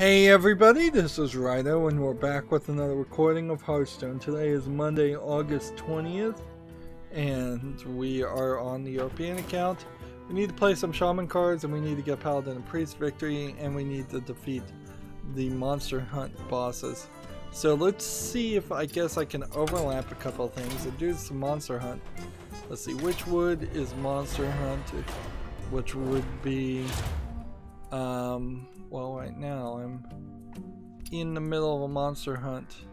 Hey everybody, this is Rydo and we're back with another recording of Hearthstone. Today is Monday, August 20th, and we are on the European account. We need to play some Shaman cards, and we need to get Paladin and Priest victory, and we need to defeat the Monster Hunt bosses. So let's see if I guess I can overlap a couple of things and do some Monster Hunt. Let's see, which wood is Monster Hunt, which would be... well, right now I'm in the middle of a monster hunt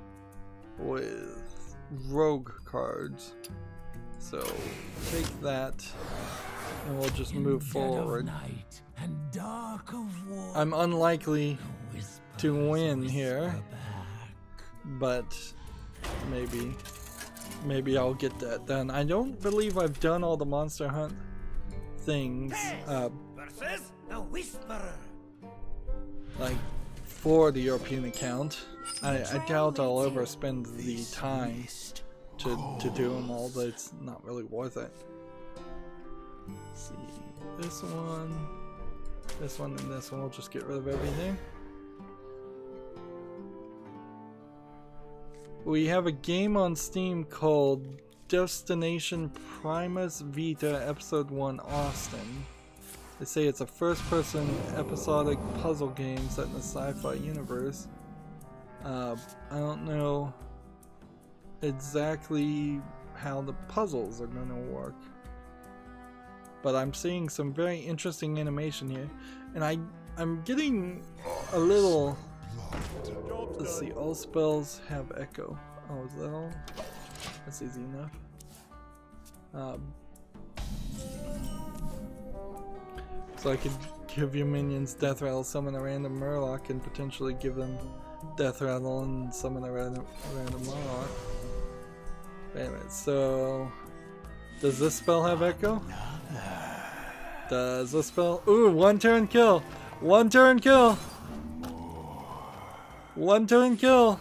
with rogue cards. So take that and we'll just move forward. I'm unlikely to win here, but maybe I'll get that done. I don't believe I've done all the monster hunt things. Versus the Whisperer. Like for the European account. I doubt I'll overspend the time to do them all, but it's not really worth it. Let's see, this one, and this one, we'll just get rid of everything. We have a game on Steam called Destination Primus Vita Episode 1 Austin. They say it's a first-person episodic puzzle game set in a sci-fi universe. I don't know exactly how the puzzles are going to work, but I'm seeing some very interesting animation here, and I'm getting a little... Let's see, all spells have echo. Oh, is that all? That's easy enough. So I could give your minions Death Rattle, summon a random Murloc, and potentially give them Death Rattle and summon a random Murloc. Wait a minute, so... Does this spell have echo? Does this spell... Ooh, one turn kill! One turn kill! One turn kill!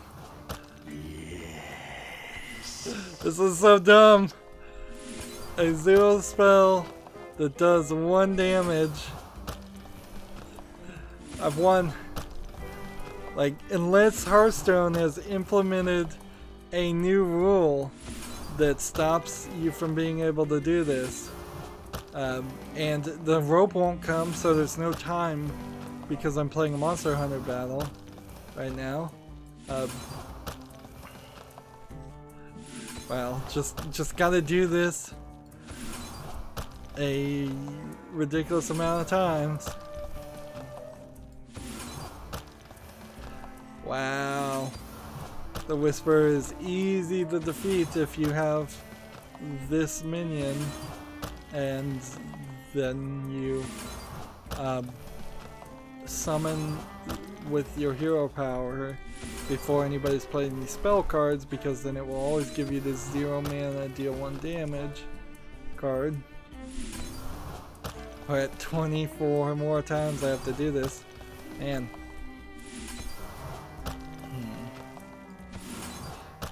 This is so dumb! A 0 spell that does 1 damage. I've won. Like, unless Hearthstone has implemented a new rule that stops you from being able to do this. And the rope won't come, so there's no time because I'm playing a Monster Hunter battle right now. Well, just gotta do this a ridiculous amount of times. Wow. The Whisperer is easy to defeat if you have this minion, and then you summon with your hero power before anybody's playing these spell cards, because then it will always give you this 0 mana deal 1 damage card. But 24 more times I have to do this. Man.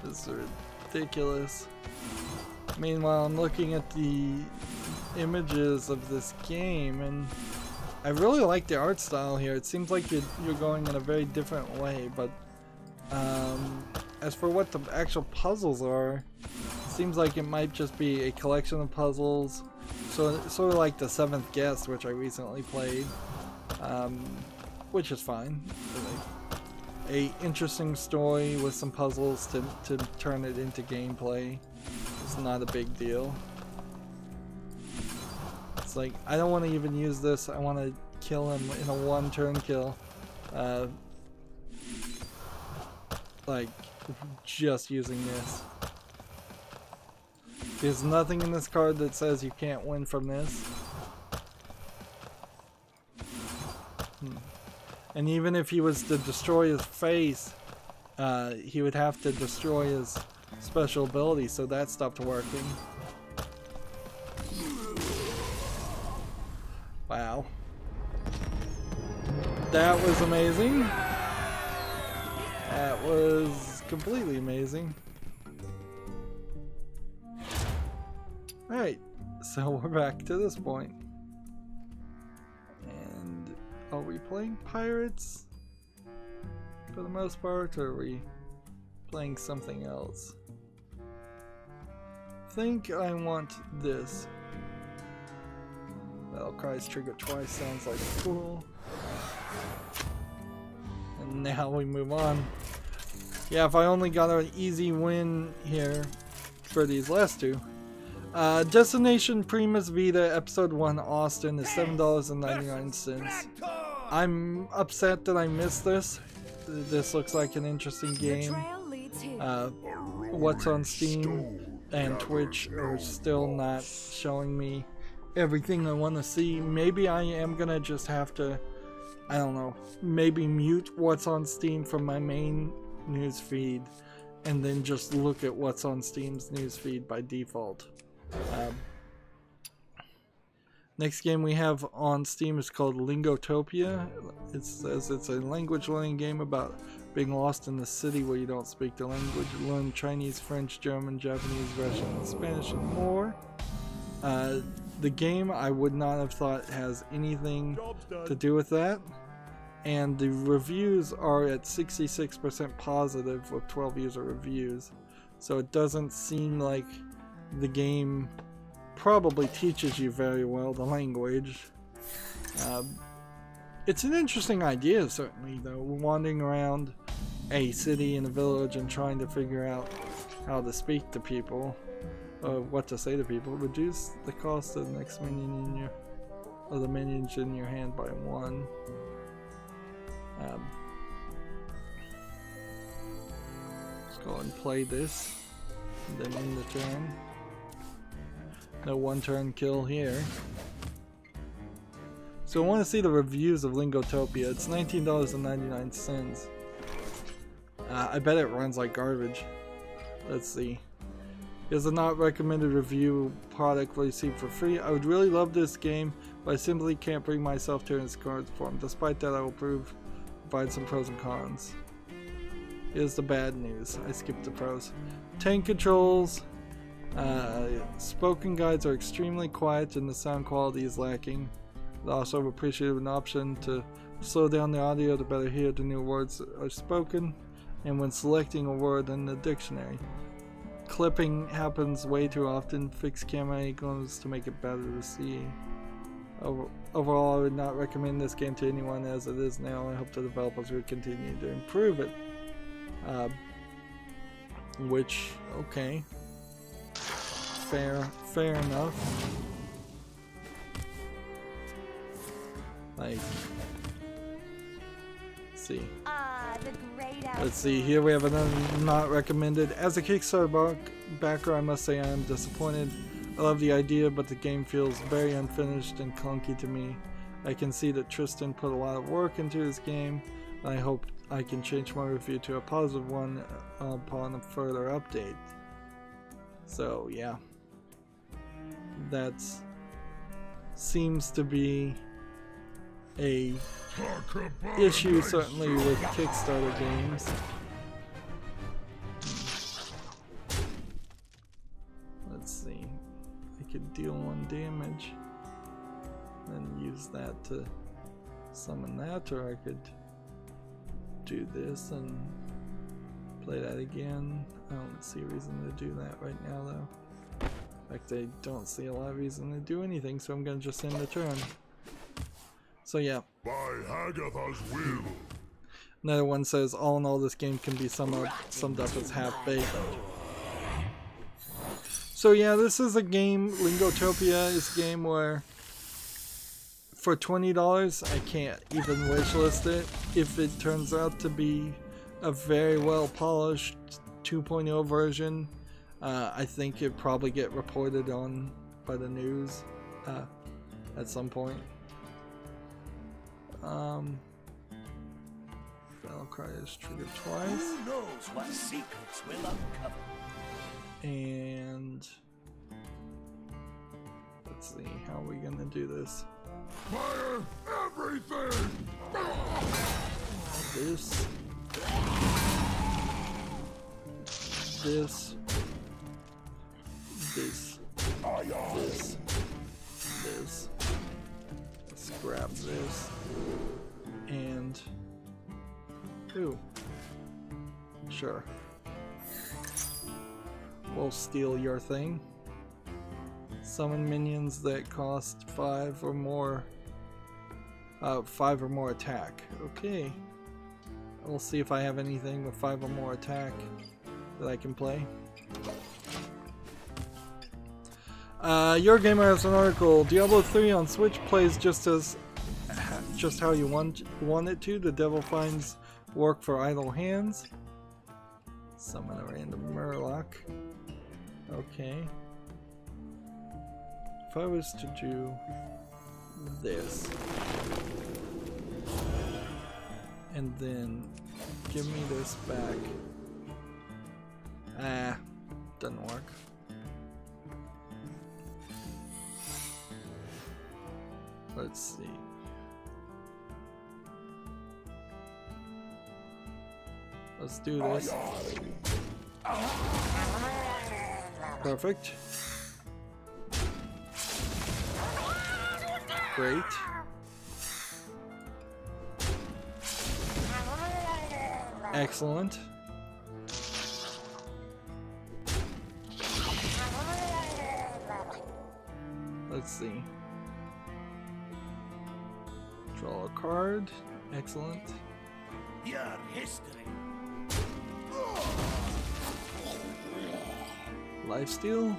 This is ridiculous. Meanwhile, I'm looking at the images of this game, and I really like the art style here. It seems like you're going in a very different way, but as for what the actual puzzles are, it seems like it might just be a collection of puzzles. So sort of like the 7th Guest, which I recently played, which is fine. A interesting story with some puzzles to turn it into gameplay. It's not a big deal. It's like, I don't want to even use this. I want to kill him in a 1-turn kill. Like, just using this. There's nothing in this card that says you can't win from this. And even if he was to destroy his face, he would have to destroy his special ability, so that stopped working. Wow. That was amazing. That was completely amazing. Alright, so we're back to this point. And are we playing pirates? for the most part, or are we playing something else? I think I want this. Battle cries trigger twice sounds like cool. And now we move on. Yeah, if I only got an easy win here for these last two. Destination Primus Vita Episode 1 Austin is $7.99. I'm upset that I missed this. This looks like an interesting game. What's on Steam and Twitch are still not showing me everything I want to see. Maybe I am gonna just have to, I don't know, maybe mute what's on Steam from my main news feed and then just look at what's on Steam's news feed by default. Next game we have on Steam is called Lingotopia. It says it's a language learning game about being lost in the city where you don't speak the language. You learn Chinese, French, German, Japanese, Russian, and Spanish and more. The game I would not have thought has anything to do with that. And the reviews are at 66% positive with 12 user reviews. So it doesn't seem like the game probably teaches you very well the language. It's an interesting idea, certainly, though, wandering around a city and a village and trying to figure out how to speak to people, or what to say to people. Reduce the cost of the next minion in your, or the minions in your hand by 1. Let's go and play this, and then end the turn. No one-turn kill here. So I want to see the reviews of Lingotopia. It's $19.99. I bet it runs like garbage. Let's see. Here's a not recommended review product received for free. I would really love this game, but I simply can't bring myself to in its current form. Despite that, I will provide some pros and cons. Here's the bad news. I skipped the pros. Tank controls. Spoken guides are extremely quiet and the sound quality is lacking. I also appreciate an option to slow down the audio to better hear the new words that are spoken, and when selecting a word in the dictionary. Clipping happens way too often. Fix camera angles to make it better to see. Overall, I would not recommend this game to anyone as it is now. I hope the developers will continue to improve it. Which, okay. Fair enough. Like, let's see. Here we have another not recommended. As a Kickstarter backer, I must say I am disappointed. I love the idea, but the game feels very unfinished and clunky to me. I can see that Tristan put a lot of work into his game, and I hope I can change my review to a positive one upon a further update. So yeah, that seems to be a issue certainly with Kickstarter games. Let's see, I could deal 1 damage and use that to summon that, or I could do this and play that again. I don't see a reason to do that right now though. In fact, I don't see a lot of reason to do anything, so I'm gonna just end the turn. So yeah. By Hagatha's will. Another one says, all in all, this game can be summed up as half-baked. So yeah, this is a game, Lingotopia is a game where for $20 I can't even wishlist it. If it turns out to be a very well polished 2.0 version, I think it probably get reported on by the news at some point. Battlecry is triggered twice. Who knows what secrets will uncover? And let's see, how are we gonna do this? Fire everything! This. This. This. This. This. Let's grab this. And ooh, Sure. We'll steal your thing. Summon minions that cost 5 or more. 5 or more attack. Okay. We'll see if I have anything with 5 or more attack that I can play. Your Gamer has an article. Diablo 3 on Switch plays just how you want it to. The devil finds work for idle hands. Summon a random Murloc. Okay. If I was to do this, and then give me this back. Ah, doesn't work. Let's see. Let's do this. Perfect. Great. Excellent. Let's see. Draw a card. Excellent. Your history. Lifesteal.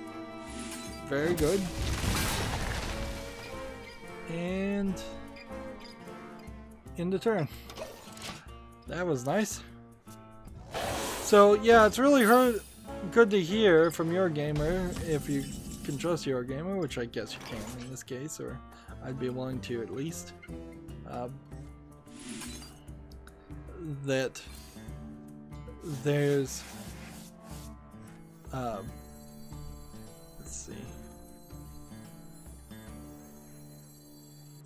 Very good. And end the turn. That was nice. So yeah, it's really good to hear from your gamer, if you can trust your gamer, which I guess you can in this case, or I'd be willing to at least. That there's let's see.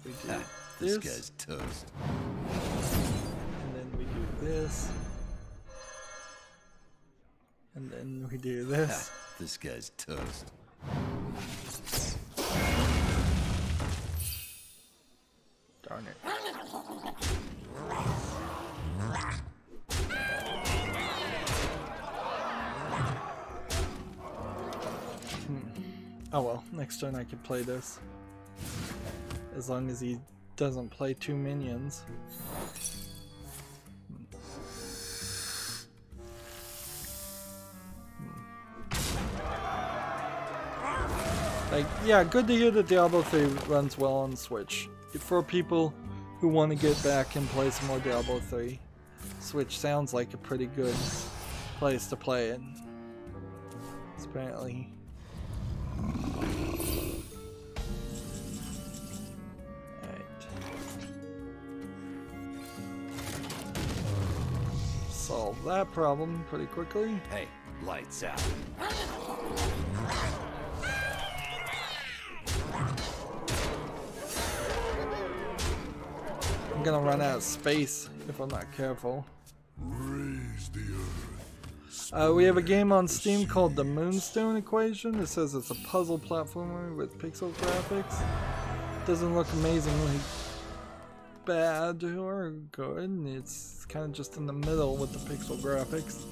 We do this guy's toast. And then we do this. And then we do this. This guy's toast. Darn it. Oh well, next turn I could play this. As long as he doesn't play 2 minions. Like, yeah, good to hear that Diablo 3 runs well on Switch. For people who want to get back and play some more Diablo 3, Switch sounds like a pretty good place to play it. It's apparently... Solve that problem pretty quickly. Hey, lights out. I'm gonna run out of space if I'm not careful. Raise the earth. We have a game on Steam called The Moonstone Equation. It says it's a puzzle platformer with pixel graphics. Doesn't look amazingly bad or good. It's kind of just in the middle with the pixel graphics,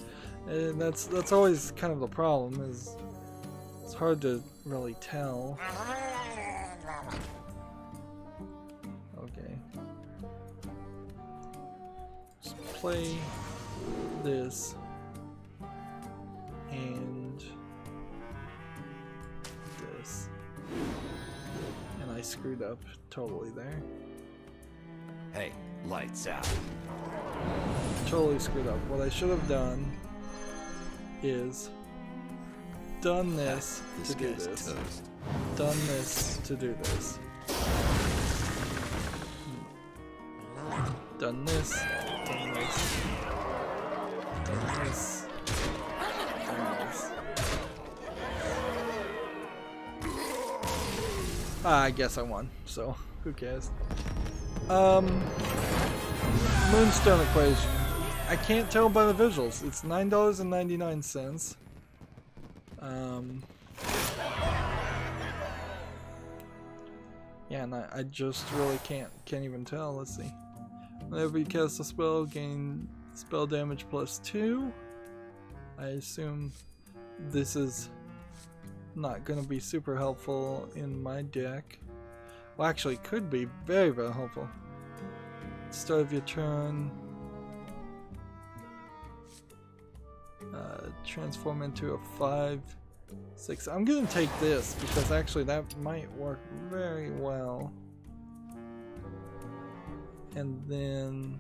and that's always kind of the problem. Is it's hard to really tell. Okay, just play this and this, and I screwed up totally there. Hey, lights out. Totally screwed up. What I should have done is done this to do this. Toast. Done this to do this. Done this. Done this. Done this. Done this. I guess I won, so who cares? Moonstone Equation. I can't tell by the visuals. It's $9.99. Yeah, and I just really can't even tell. Let's see. Whenever you cast a spell, gain spell damage +2. I assume this is not going to be super helpful in my deck. Well, actually, it could be very, very helpful. Start of your turn. Transform into a 5/6. I'm going to take this because actually that might work very well. And then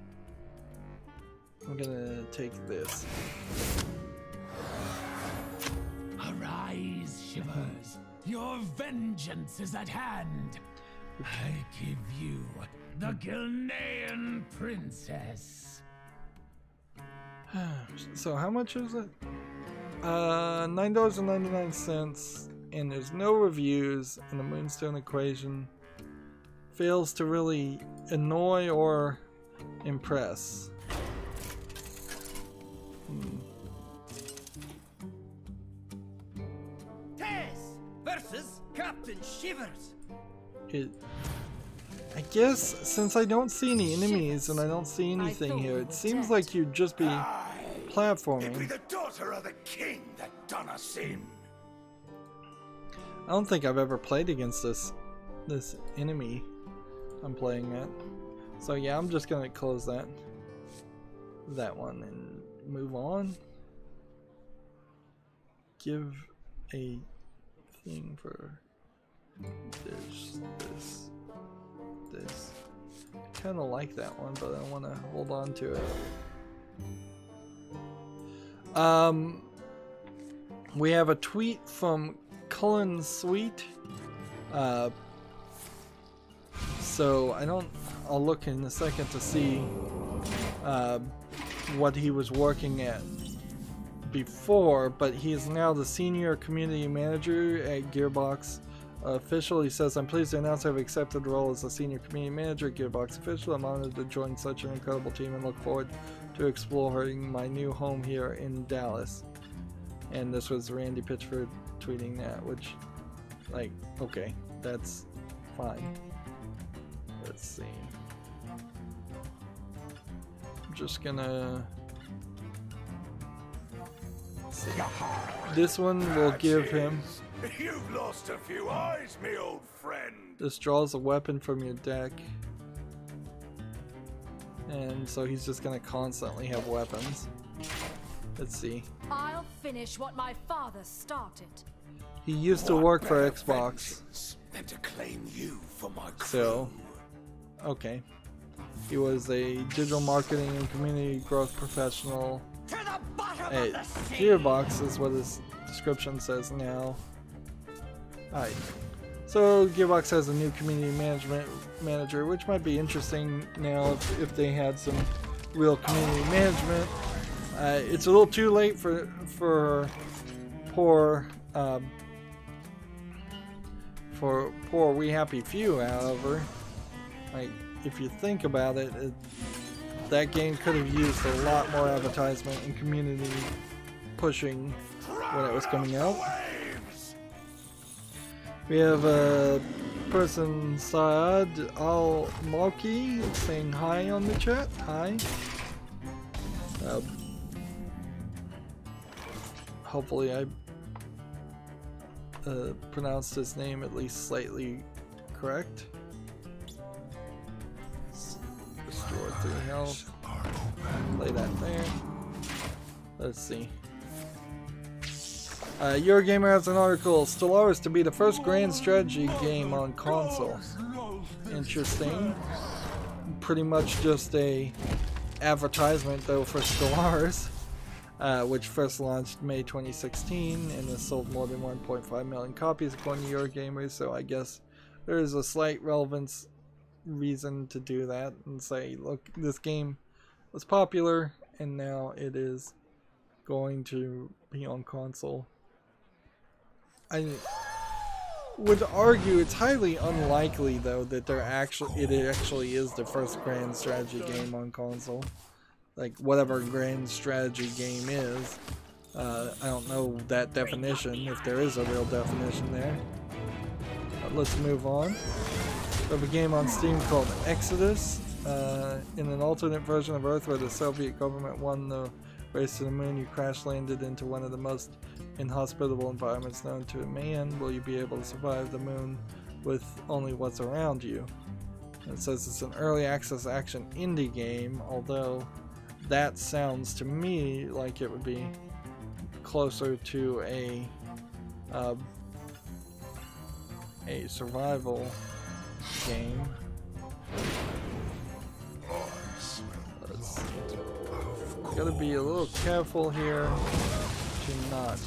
I'm going to take this. Arise, Shivers. Your vengeance is at hand. I give you the Gilnean Princess. So how much is it? $9.99, and there's no reviews, and the Moonstone equation fails to really annoy or impress. Tess versus Captain Shivers. I guess since I don't see any enemies and I don't see anything here, it seems like you'd just be It be platforming. the daughter of the king that done us in. I don't think I've ever played against this enemy I'm playing at. So yeah, I'm just gonna close that one and move on. Give a thing for this. I kind of like that one, but I want to hold on to it. We have a tweet from Cullen Sweet. So I'll look in a second to see what he was working at before, but he is now the senior community manager at Gearbox Official. He says, I'm pleased to announce I've accepted the role as the senior community manager at Gearbox Official. I'm honored to join such an incredible team and look forward to exploring my new home here in Dallas. And this was Randy Pitchford tweeting that, which, like, okay, that's fine. Let's see. I'm just gonna see. This one will give him. You've lost a few eyes, me old friend. This draws a weapon from your deck. And so he's just gonna constantly have weapons. Let's see. I'll finish what my father started. He used to work for Xbox. Than to claim you for my crew. So, okay. He was a digital marketing and community growth professional To the bottom at of the sea. Gearbox is what his description says now. Alright. So Gearbox has a new community management manager, which might be interesting now if they had some real community management. It's a little too late for poor We Happy Few, however. Like, if you think about it, that game could have used a lot more advertisement and community pushing when it was coming out. We have a person, Saad Al-Malki, saying hi on the chat. Hi. Hopefully I pronounced his name at least slightly correct. Restore 3 health. Play that there. Let's see. Eurogamer has an article, Stellaris to be the first grand strategy game on console. Interesting. Pretty much just a advertisement though for Stellaris, which first launched May 2016 and has sold more than 1.5 million copies according to Eurogamer, so I guess there is a slight relevance reason to do that and say, look, this game was popular and now it is going to be on console. I would argue it's highly unlikely though that it actually is the first grand strategy game on console. Like whatever grand strategy game is, I don't know that definition, if there is a real definition there. But let's move on. We have a game on Steam called Exodus, in an alternate version of Earth where the Soviet government won the Race to the moon, you crash landed into one of the most inhospitable environments known to man. Will you be able to survive the moon with only what's around you? And it says it's an early access action indie game, although that sounds to me like it would be closer to a survival game. Gotta be a little careful here to not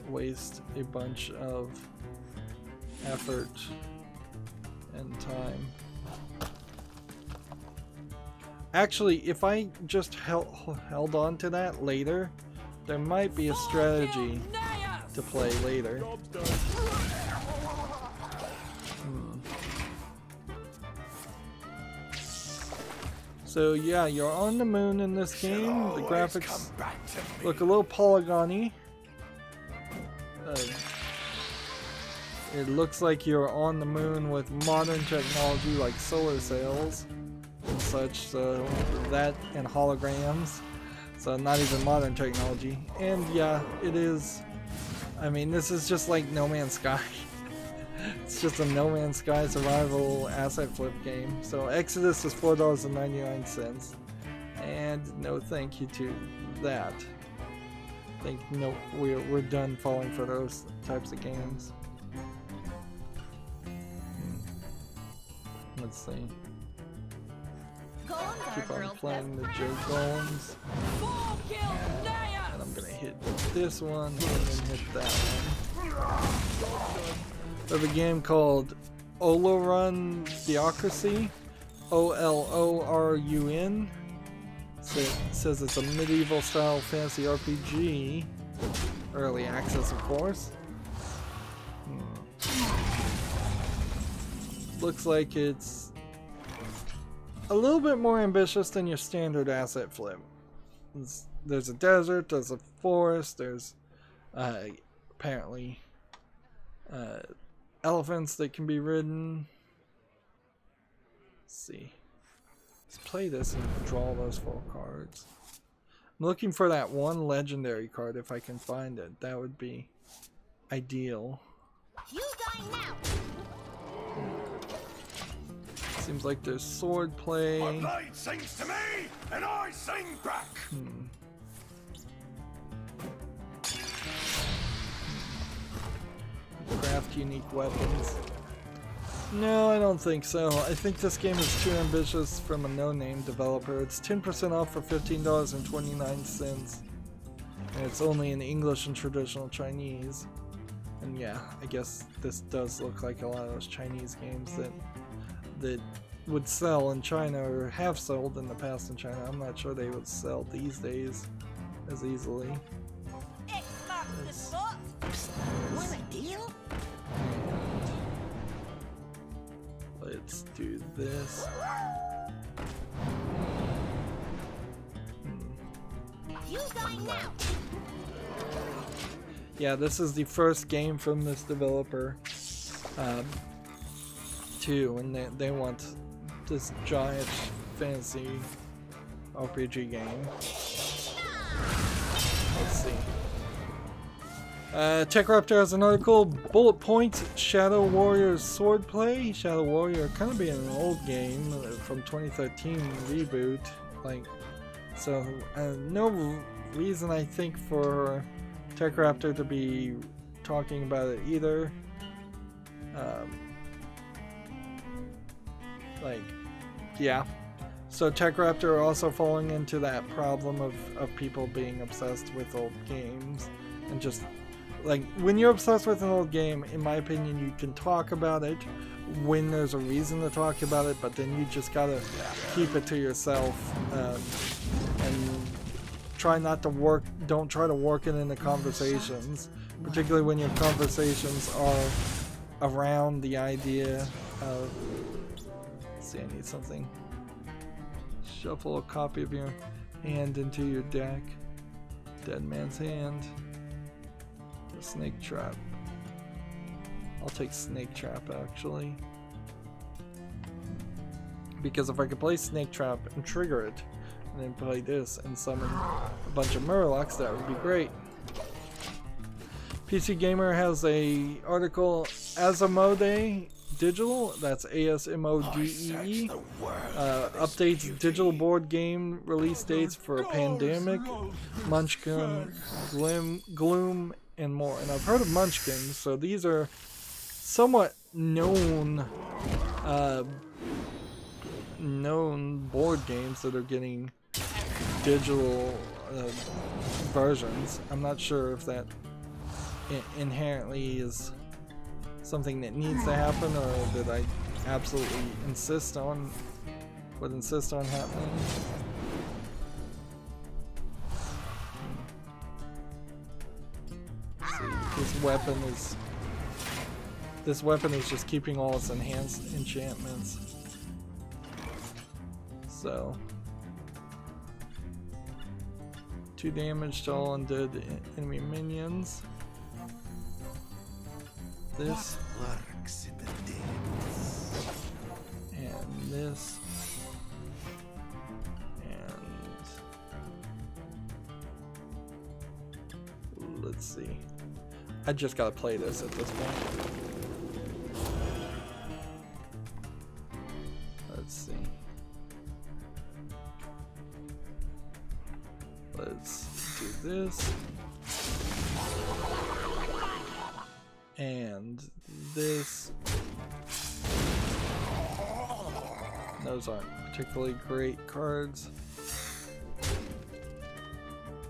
waste a bunch of effort and time. Actually, if I just held on to that later, there might be a strategy to play later. So yeah, you're on the moon in this game. The graphics look a little polygony. It looks like you're on the moon with modern technology like solar sails and such, so that and holograms. So not even modern technology. And yeah, it is. I mean, this is just like No Man's Sky. It's just a No Man's Sky survival asset flip game. So Exodus is $4.99, and no thank you to that. I think no, we're done falling for those types of games. Let's see. Keep on playing the J Golems, and I'm gonna hit this one and then hit that one. We have a game called Olorun Theocracy, OLORUN. So it says it's a medieval style fantasy RPG. Early access, of course. Looks like it's a little bit more ambitious than your standard asset flip. There's a desert, there's a forest, there's apparently elephants that can be ridden. Let's see. Let's play this and draw those 4 cards. I'm looking for that one legendary card if I can find it. That would be ideal. You die now. Seems like there's sword play. My blade sings to me, and I sing back. Craft unique weapons. No, I don't think so. I think this game is too ambitious from a no-name developer. It's 10% off for $15.29, and it's only in English and traditional Chinese. And yeah, I guess this does look like a lot of those Chinese games that would sell in China or have sold in the past in China. I'm not sure they would sell these days as easily. X marks the spot. Want a deal? Let's do this. You die now. Yeah, this is the first game from this developer too, and they want this giant fantasy RPG game. Let's see. TechRaptor has an article, Bullet Point Shadow Warrior Swordplay. Shadow Warrior kind of being an old game from 2013 reboot, like, so no reason I think for TechRaptor to be talking about it either. Like, yeah. So TechRaptor also falling into that problem of people being obsessed with old games, and just like, when you're obsessed with an old game, in my opinion, you can talk about it when there's a reason to talk about it, but then you just gotta keep it to yourself, and try not to don't try to work it into conversations, particularly when your conversations are around the idea of, let's see, I need something. Shuffle a copy of your hand into your deck. Dead man's hand. A snake trap. I'll take snake trap actually, because if I could play snake trap and trigger it, and then play this and summon a bunch of Murlocs, that would be great. PC Gamer has a article, Asmodee Digital, that's ASMODEE, updates digital board game release dates for Pandemic, Munchkin, Gloom, and more. And I've heard of Munchkin, so these are somewhat known board games that are getting digital versions. I'm not sure if that inherently is something that needs to happen, or that I absolutely would insist on happening. See, this weapon is just keeping all its enhanced enchantments. So 2 damage to all undead enemy minions. This lurks in the depths. And this, and let's see. I just gotta play this at this point. Let's see. Let's do this. And this. Those aren't particularly great cards.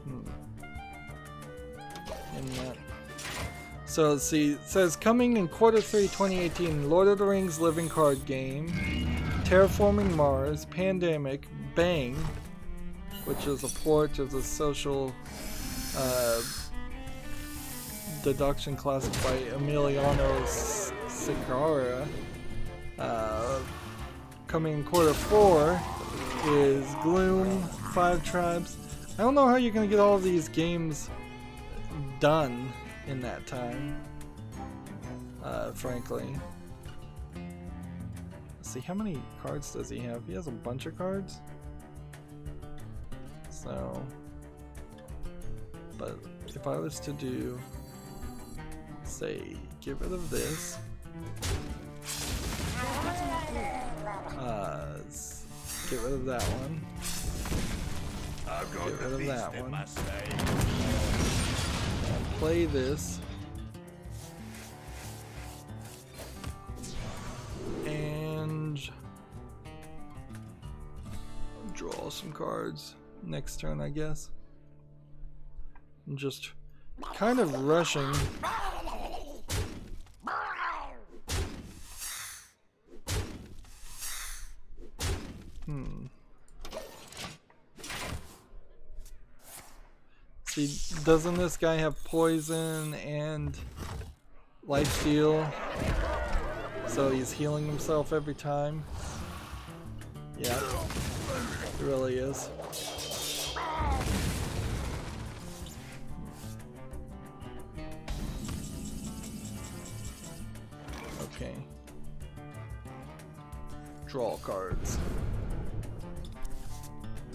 In that. So let's see. It says coming in Q3 2018, Lord of the Rings living card game, Terraforming Mars, Pandemic, Bang, which is a port of the social deduction classic by Emiliano Segarra. Coming in Q4 is Gloom, 5 Tribes. I don't know how you're going to get all of these games done in that time, frankly. Let's see, how many cards does he have? He has a bunch of cards. So, but if I was to do, say, get rid of this, get rid of that one, get rid of that one, and play this, and draw some cards next turn, I guess. I'm just kind of rushing. See, doesn't this guy have poison and lifesteal? So he's healing himself every time? Yeah, it really is. Okay. Draw cards.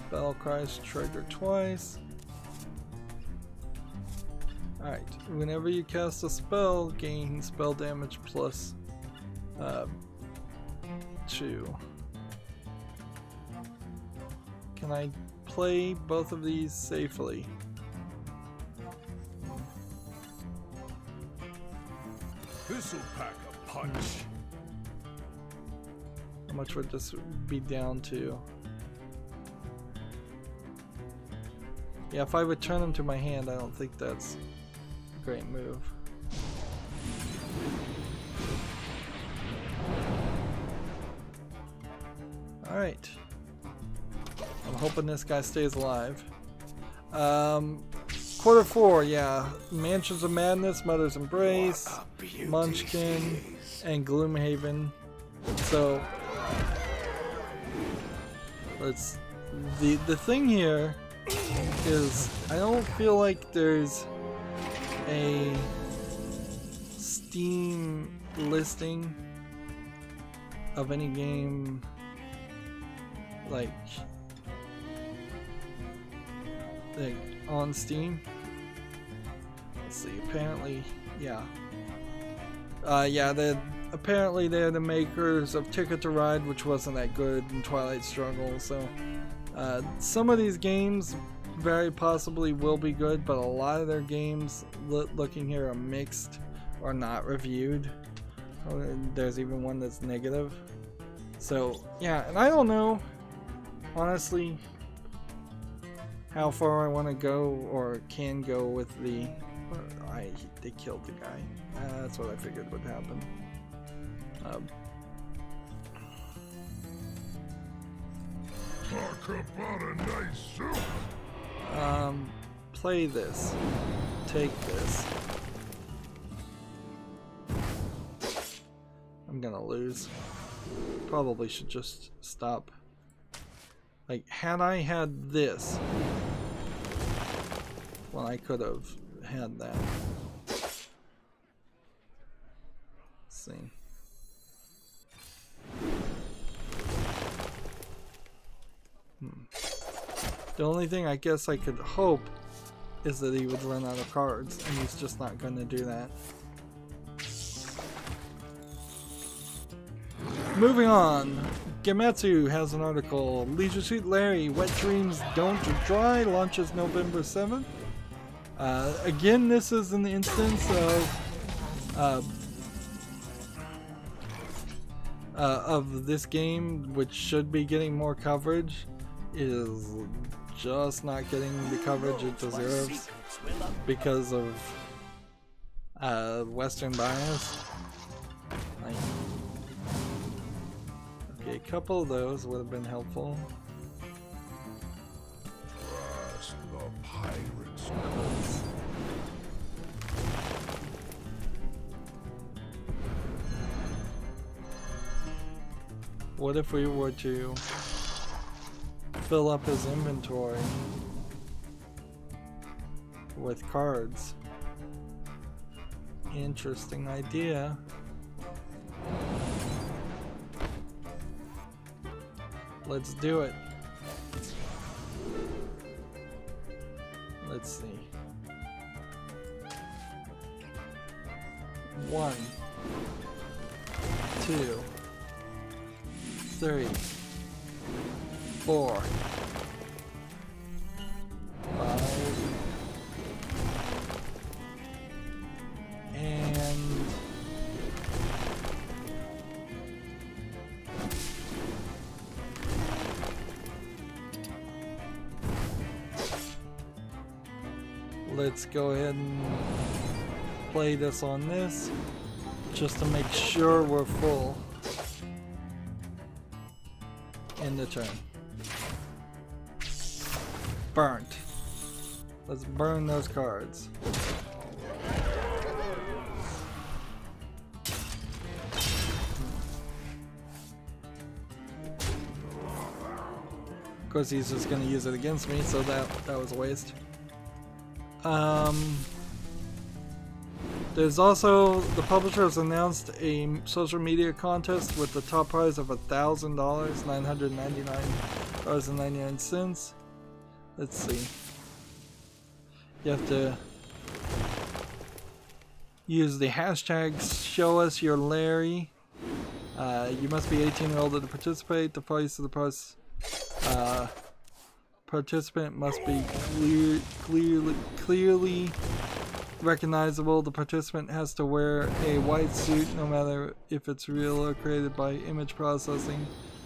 Battle cries trigger twice. Alright, whenever you cast a spell, gain spell damage plus 2. Can I play both of these safely? This'll pack a punch. How much would this be down to? Yeah, if I return them to my hand, I don't think that's a great move. Alright. I'm hoping this guy stays alive. Q4, yeah. Mansions of Madness, Mother's Embrace, Munchkin, and Gloomhaven. So, let's... The thing here is I don't feel like there's a Steam listing of any game like like, on Steam. Let's see. Apparently, yeah. Yeah. Apparently they're the makers of Ticket to Ride, which wasn't that good, and Twilight Struggle. So some of these games very possibly will be good, but a lot of their games, looking here, are mixed or not reviewed. There's even one that's negative. So yeah, and I don't know, honestly, how far I want to go or can go with the. They killed the guy. That's what I figured would happen. Talk about a nice suit. Play this. Take this. I'm gonna lose. Probably should just stop. Like, had I had this, well, I could have had that. Let's see. The only thing I guess I could hope is that he would run out of cards, and he's just not going to do that. Moving on, Gematsu has an article. Leisure Suit Larry, Wet Dreams Don't Dry, launches November 7th. Again, this is an instance of this game, which should be getting more coverage, is just not getting the coverage it deserves because of Western bias. Okay, a couple of those would have been helpful. Trust the pirates. What if we were to fill up his inventory with cards? Interesting idea. Let's do it. Let's see. 1, 2, 3, 4, 5, and let's go ahead and play this on this just to make sure we're full. End the turn. Burnt. Let's burn those cards. Of course, he's just going to use it against me, so that was a waste. There's also, the publisher has announced a social media contest with the top prize of $1,000, $999.99. Let's see. You have to use the hashtag #ShowUsYourLarry. You must be 18 or older to participate. The price of the prize participant must be clearly recognizable. The participant has to wear a white suit, no matter if it's real or created by image processing.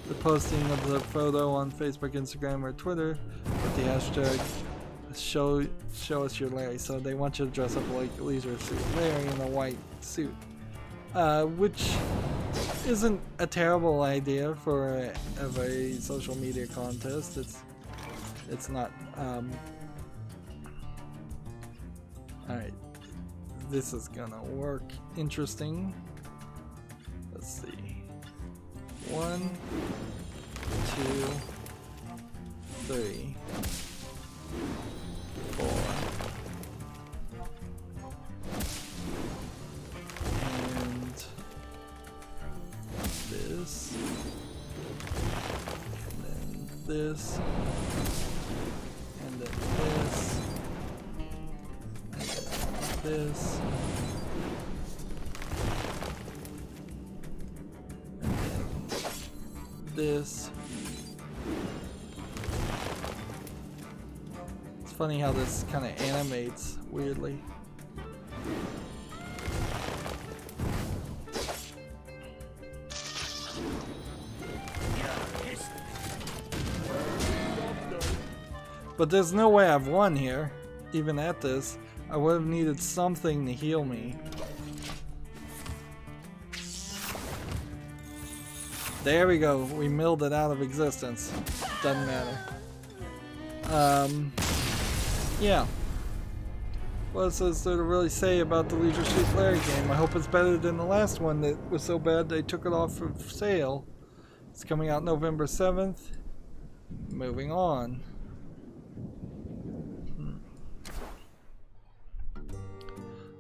The posting of the photo on Facebook, Instagram, or Twitter with the hashtag #ShowUsYourLarry. So they want you to dress up like Leisure Suit Larry in a white suit, which isn't a terrible idea for a social media contest. It's not. Alright, this is gonna work interesting. Let's see. 1, 2, 3, 4. And this. And then this. And then this. this. And then this. It's funny how this kind of animates weirdly. But there's no way I've won here, even at this. I would have needed something to heal me. There we go, we milled it out of existence. Doesn't matter. Yeah. What else is there to really say about the Leisure Suit Larry game? I hope it's better than the last one that was so bad they took it off of sale. It's coming out November 7th. Moving on.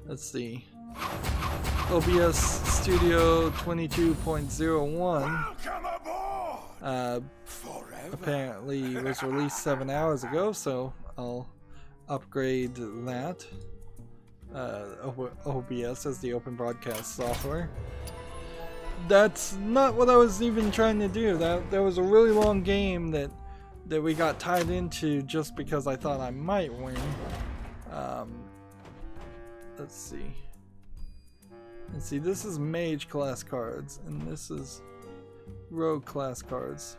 Let's see. OBS Studio 22.01 apparently was released 7 hours ago, so I'll upgrade that. OBS as the open broadcast software. That's not what I was even trying to do. That was a really long game that we got tied into just because I thought I might win. Let's see. This is Mage class cards, and this is Rogue class cards.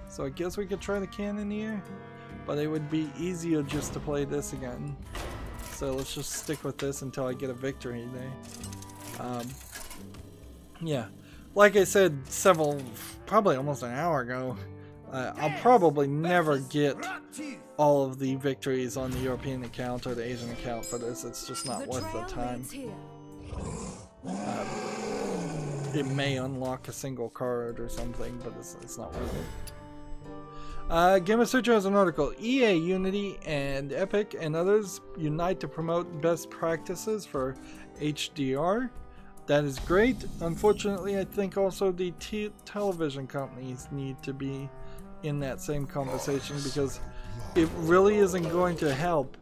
So I guess we could try the Cannoneer, but it would be easier just to play this again. So let's just stick with this until I get a victory there. Yeah, like I said probably almost an hour ago, I'll probably never get all of the victories on the European account or the Asian account for this. It's just not worth the time. It may unlock a single card or something, but it's not worth it. Game of Search has an article. EA, Unity, and Epic and others unite to promote best practices for HDR. That is great. Unfortunately, I think also the television companies need to be in that same conversation, because it really isn't going to help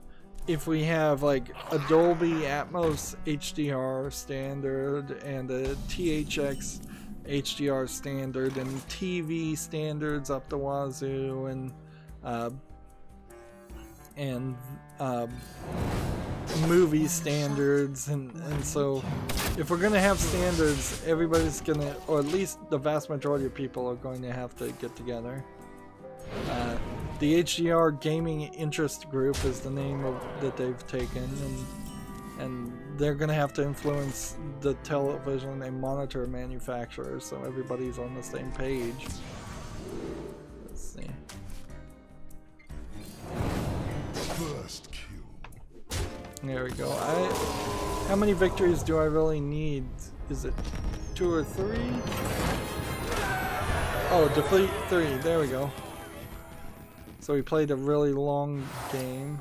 if we have like a Dolby Atmos HDR standard and a THX HDR standard and TV standards up the wazoo and movie standards, and so if we're gonna have standards, everybody's gonna, or at least the vast majority of people, are going to have to get together. The HDR Gaming Interest Group is the name that they've taken, and they're going to have to influence the television and monitor manufacturers so everybody's on the same page. Let's see. First kill. There we go. How many victories do I really need? Is it 2 or 3? Oh, defeat 3. There we go. So we played a really long game,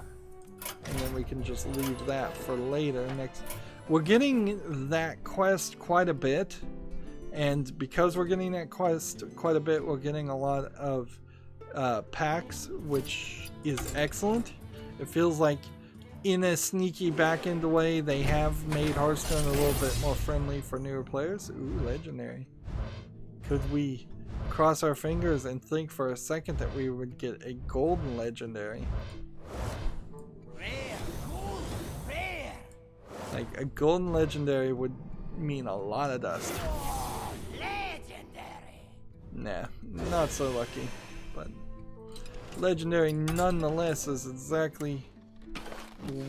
and then we can just leave that for later. We're getting that quest quite a bit, and because we're getting that quest quite a bit, we're getting a lot of packs, which is excellent. It feels like, in a sneaky back-end way, they have made Hearthstone a little bit more friendly for newer players. Ooh, legendary. Could we cross our fingers and think for a second that we would get a golden legendary? Rare, gold, rare. Like, a golden legendary would mean a lot of dust. Oh, legendary. Nah, not so lucky. But legendary nonetheless is exactly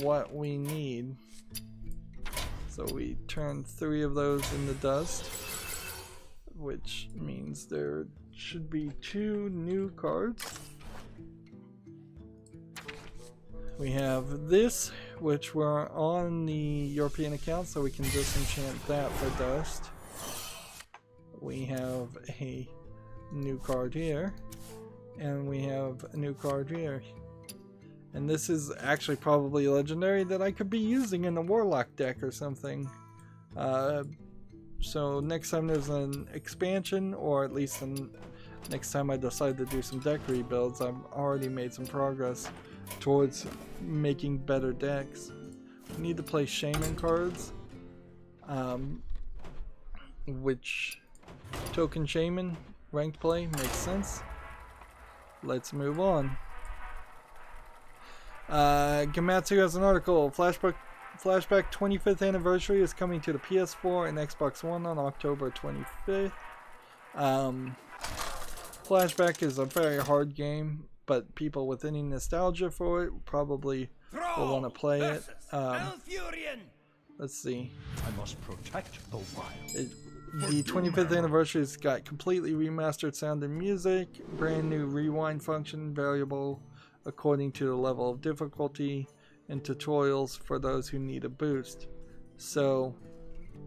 what we need. So we turn 3 of those into dust, which means there should be 2 new cards. We have this, which we're on the European account, so we can disenchant that for dust. We have a new card here, and we have a new card here. And this is actually probably legendary that I could be using in the Warlock deck or something. So next time there's an expansion, or at least next time I decide to do some deck rebuilds, I've already made some progress towards making better decks. You need to play Shaman cards. Which token Shaman ranked play makes sense. Let's move on. Gamatsu has an article. Flashback 25th anniversary is coming to the PS4 and Xbox One on October 25th. Flashback is a very hard game, but people with any nostalgia for it probably will want to play it. Let's see. I must protect the wild. The 25th anniversary has got completely remastered sound and music, brand new rewind function, variable according to the level of difficulty, and tutorials for those who need a boost. So,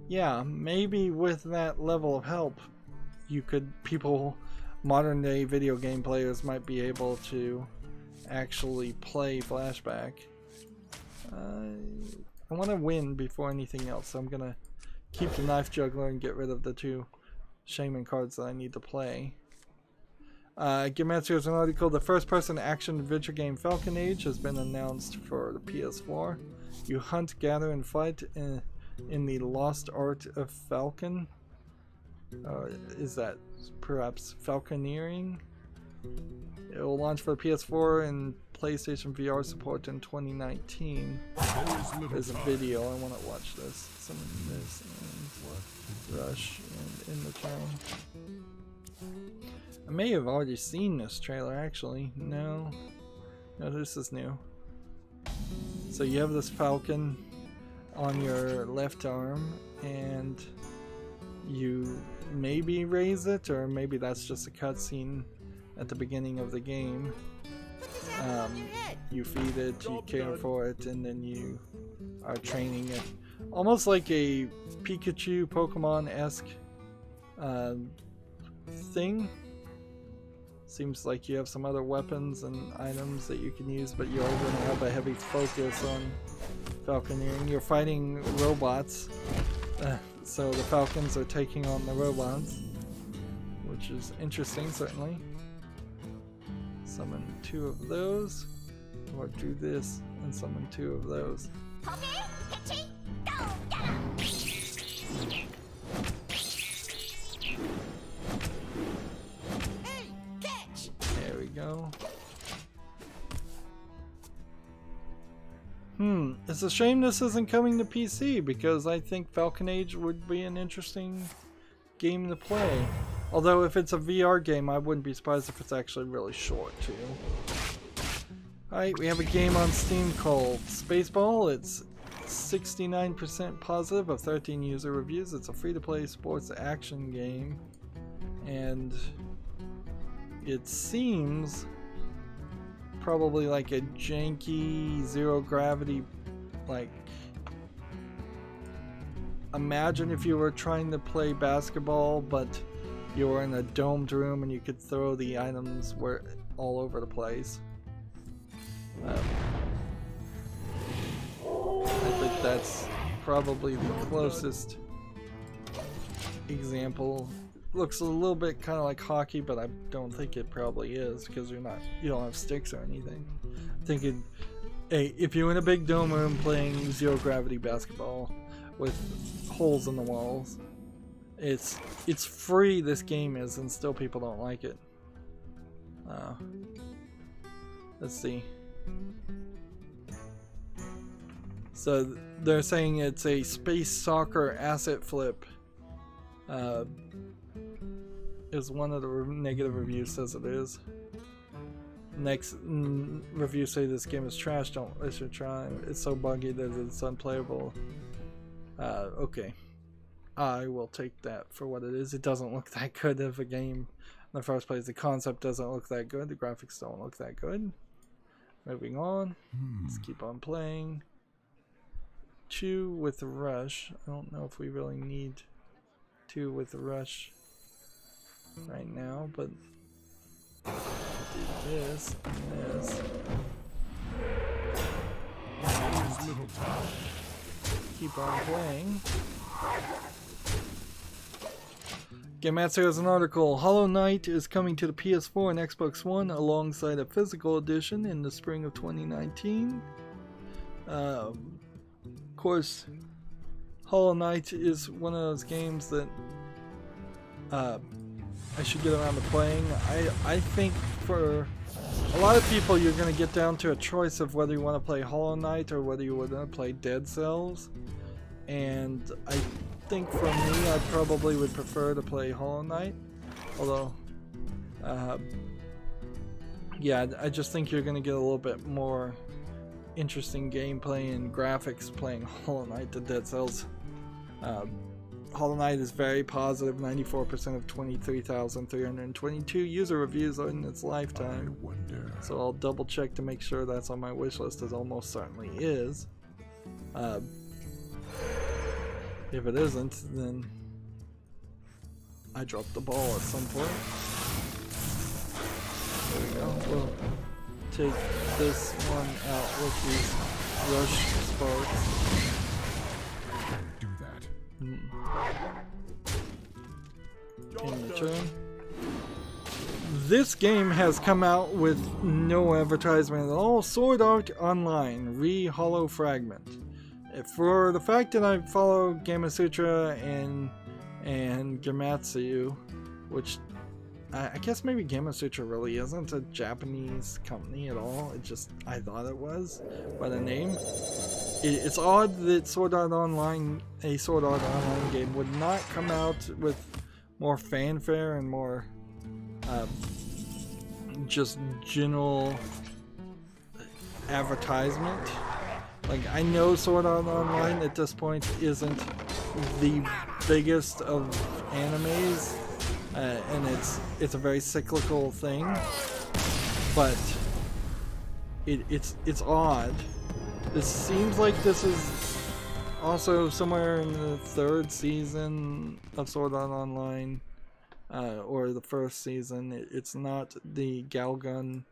yeah, maybe with that level of help, modern day video game players might be able to actually play Flashback. I want to win before anything else, so I'm gonna keep the Knife Juggler and get rid of the 2 Shaman cards that I need to play. Gamatsu has an article. The first-person action adventure game Falcon Age has been announced for the PS4. You hunt, gather, and fight in the lost art of Falcon. Is that perhaps falconeering? It will launch for the PS4 and PlayStation VR support in 2019. There's a video. I want to watch this. Some of this and Rush and in the channel. I may have already seen this trailer actually. No, this is new. So you have this falcon on your left arm and you maybe raise it, or maybe that's just a cutscene at the beginning of the game. You feed it, you care for it, and then you are training it. Almost like a Pikachu Pokemon-esque thing. Seems like you have some other weapons and items that you can use, but you're going to have a heavy focus on falconeering. You're fighting robots, so the falcons are taking on the robots, which is interesting, certainly. Summon 2 of those, or do this and summon 2 of those. There we go. It's a shame this isn't coming to PC, because I think Falcon Age would be an interesting game to play. Although if it's a VR game, I wouldn't be surprised if it's actually really short too. Alright, we have a game on Steam called Spaceball. It's 69% positive of 13 user reviews. It's a free-to-play sports action game. And it seems probably like a janky, zero-gravity, like... Imagine if you were trying to play basketball, but you were in a domed room and you could throw the items all over the place. I think that's probably the closest example. Looks a little bit kind of like hockey, but I don't think it probably is, because you don't have sticks or anything. I'm thinking, hey, if you're in a big dome room playing zero gravity basketball with holes in the walls, it's free, this game is, and still people don't like it. Let's see. So they're saying it's a space soccer asset flip. Is one of the negative reviews says it is. Next reviews say this game is trash. Don't waste your time. It's so buggy that it's unplayable. Okay. I will take that for what it is. It doesn't look that good of a game in the first place. The concept doesn't look that good. The graphics don't look that good. Moving on. Let's keep on playing. 2 with Rush. I don't know if we really need 2 with Rush right now, but do this and this. Keep on playing. Gamatsu has an article. Hollow Knight is coming to the PS4 and Xbox One alongside a physical edition in the spring of 2019. Of course, Hollow Knight is one of those games that I should get around to playing. I think for a lot of people you're going to get down to a choice of whether you want to play Hollow Knight or whether you want to play Dead Cells. And I think for me I probably would prefer to play Hollow Knight. Although, yeah, I just think you're going to get a little bit more interesting gameplay and graphics playing Hollow Knight than Dead Cells. Hollow Knight is very positive, 94% of 23,322 user reviews in its lifetime. So I'll double check to make sure that's on my wish list, as almost certainly is. If it isn't, then I dropped the ball at some point. There we go. We'll take this one out with these rush sparks. Do that. In return, this game has come out with no advertisement at all. Sword Art Online Re-Hollow Fragment. For the fact that I follow Gamasutra and Gamatsu, which I guess maybe Gamasutra really isn't a Japanese company at all. It just, I thought it was by the name. It's odd that Sword Art Online, a Sword Art Online game, would not come out with more fanfare and more just general advertisement. Like, I know Sword Art Online at this point isn't the biggest of animes, and it's a very cyclical thing, but it's odd. This seems like this is also somewhere in the 3rd season of Sword Art Online, or the 1st season. It's not the Galgun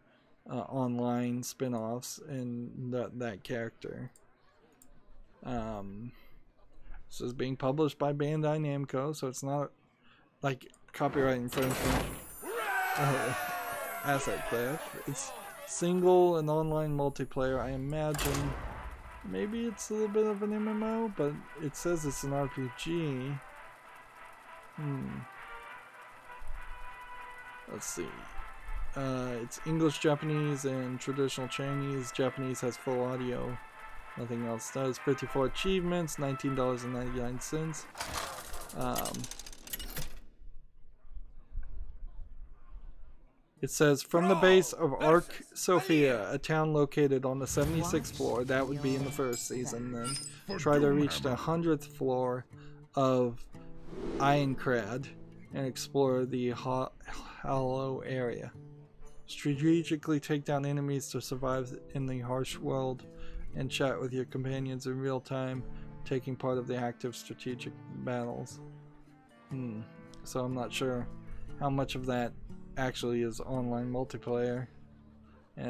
online spin-offs and that character. This is being published by Bandai Namco, so it's not like copyright infringement, asset theft. It's single and online multiplayer. I imagine maybe it's a little bit of an MMO, but it says it's an RPG. Let's see. It's English, Japanese, and traditional Chinese. Japanese has full audio. Nothing else does. 54 achievements, $19.99. It says, from the base of Ark Sophia, a town located on the 76th floor, that would be in the 1st season then, try to reach the 100th floor of Ironcrad and explore the hollow area. Strategically take down enemies to survive in the harsh world and chat with your companions in real time, taking part of the active strategic battles. So I'm not sure how much of that actually is online multiplayer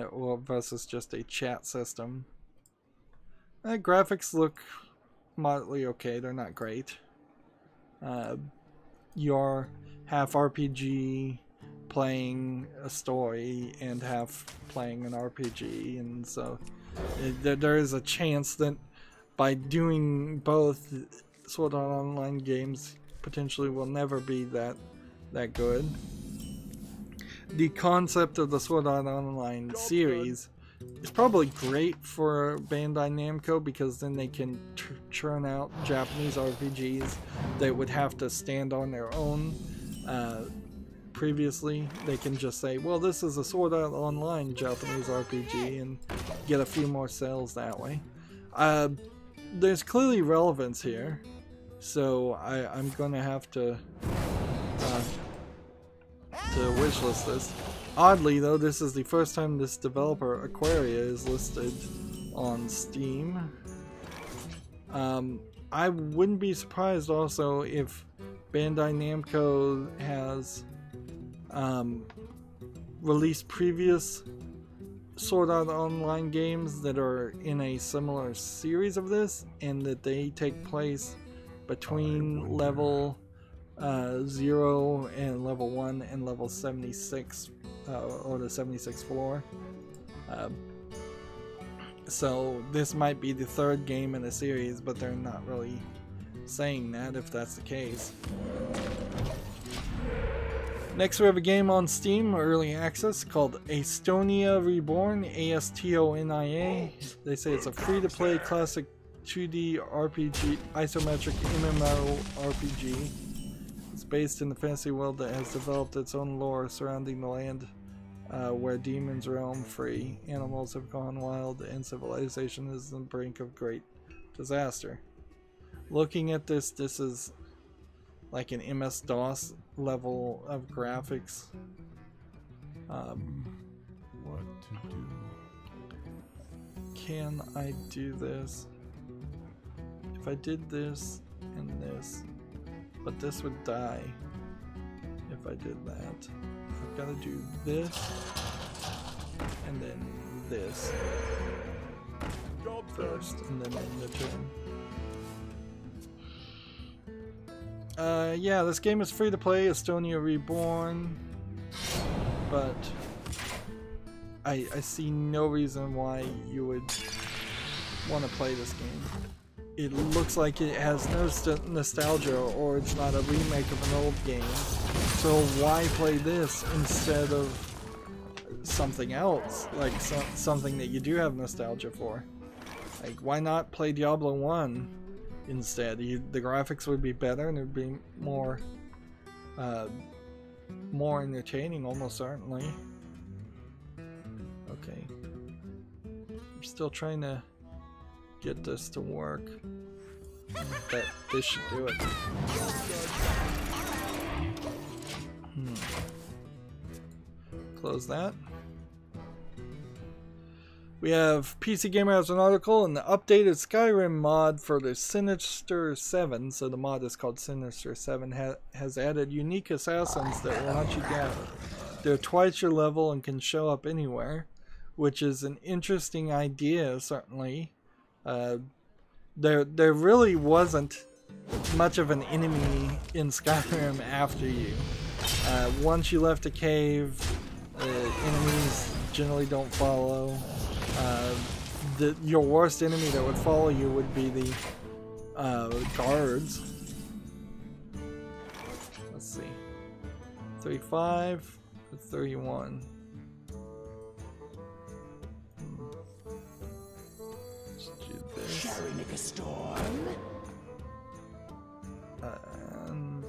or versus just a chat system. Graphics look moderately okay, they're not great. You're half RPG playing a story and half playing an RPG, and so there is a chance that by doing both, Sword Art Online games potentially will never be that good. The concept of the Sword Art Online series is probably great for Bandai Namco, because then they can churn out Japanese RPGs that would have to stand on their own. Previously, they can just say, well, this is a Sword Art Online Japanese RPG, and get a few more sales that way. There's clearly relevance here, so I'm gonna have to wishlist this. Oddly though, this is the first time this developer, Aquaria, is listed on Steam. I wouldn't be surprised also if Bandai Namco has released previous Sword Art Online games that are in a similar series of this, and that they take place between level 0 and level 1 and level 76, or the 76th floor. So this might be the third game in a series, but they're not really saying that if that's the case. Next we have a game on Steam, early access, called Estonia Reborn, Astonia. They say it's a free-to-play classic 2D RPG, isometric MMORPG. It's based in the fantasy world that has developed its own lore surrounding the land where demons roam free, animals have gone wild, and civilization is on the brink of great disaster. Looking at this, this is like an MS-DOS level of graphics. What to do? Can I do this? If I did this and this, but this would die if I did that. I've got to do this and then this first, and then end the turn. Yeah, this game is free to play, Estonia Reborn, but I see no reason why you would want to play this game. It looks like it has no nostalgia, or it's not a remake of an old game, so why play this instead of something else, like something that you do have nostalgia for? Like, why not play Diablo 1 instead? The graphics would be better and it would be more more entertaining, almost certainly. Okay, I'm still trying to get this to work. But this should do it. Close that. We have PC Gamer has an article, and the updated Skyrim mod for the Sinister 7, so the mod is called Sinister 7, has added unique assassins that will hunt you down. They're twice your level and can show up anywhere, which is an interesting idea, certainly. There really wasn't much of an enemy in Skyrim after you. Once you left a cave, enemies generally don't follow. Your worst enemy that would follow you would be the guards. Let's see. 35 to 31. Let's do this. Shall we make a storm? And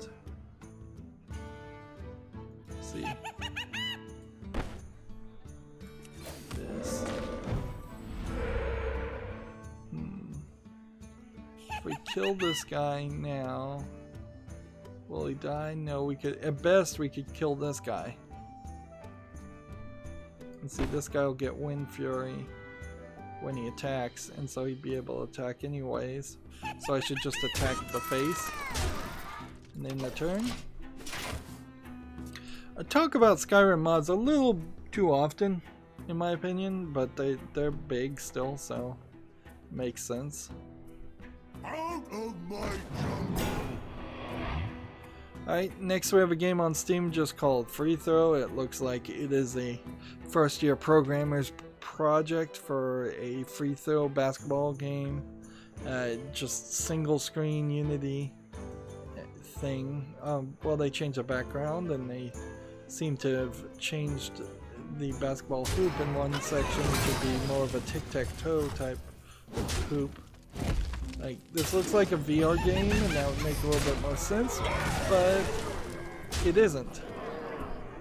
let's see. This. If we kill this guy now, will he die? No, we could, at best we could kill this guy. And see, this guy will get Wind Fury when he attacks, and so he'd be able to attack anyways. So I should just attack the face and then the turn. I talk about Skyrim mods a little too often, in my opinion, but they're big still, so it makes sense. Out of my jungle! Alright, next we have a game on Steam just called Free Throw. It looks like it is a first-year programmer's project for a free throw basketball game. Just single screen Unity thing. Well, they changed the background and they seem to have changed the basketball hoop in one section to be more of a tic-tac-toe type hoop. Like, this looks like a VR game, and that would make a little bit more sense, but it isn't.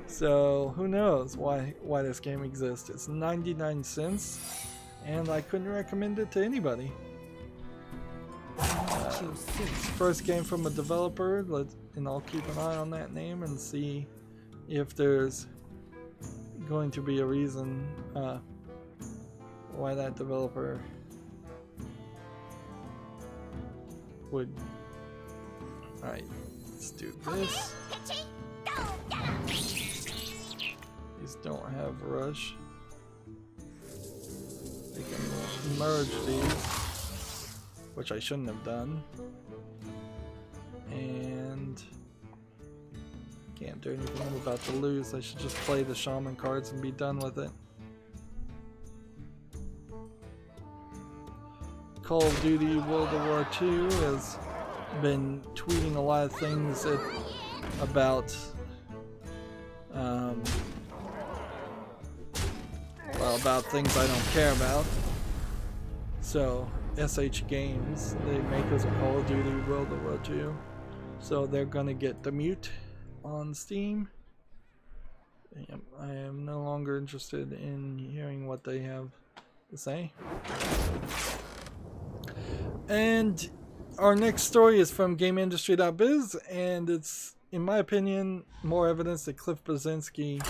So who knows why this game exists. It's 99 cents, and I couldn't recommend it to anybody. First game from a developer, and I'll keep an eye on that name and see if there's going to be a reason why that developer would. Alright, let's do this. These don't have rush. They can merge these, which I shouldn't have done. And can't do anything. I'm about to lose. I should just play the shaman cards and be done with it. Call of Duty World War II has been tweeting a lot of things about well, about things I don't care about. So SH Games, they make us a Call of Duty World War II, so they're gonna get the mute on Steam. I am no longer interested in hearing what they have to say. And our next story is from GameIndustry.biz, and it's, in my opinion, more evidence that Cliff Bleszinski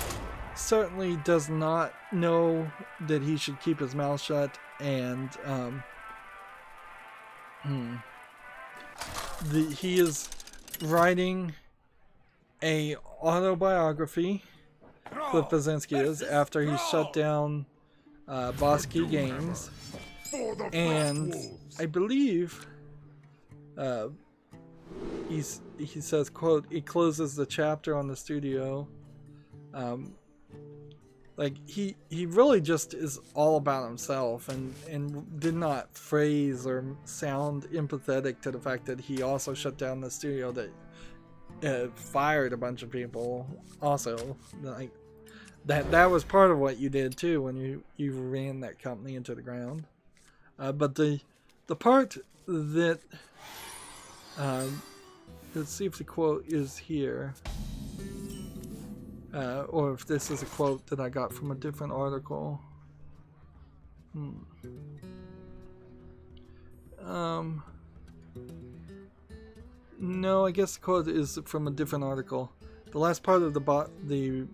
certainly does not know that he should keep his mouth shut, and he is writing a autobiography. Cliff Bleszinski is, after he shut down Boss Key Games, and I believe he says, quote, he closes the chapter on the studio. Like he really just is all about himself, and did not phrase or sound empathetic to the fact that he also shut down the studio that fired a bunch of people. Also, like that was part of what you did too when you ran that company into the ground. But the part that let's see if the quote is here. Or if this is a quote that I got from a different article. No, I guess the quote is from a different article. The last part of the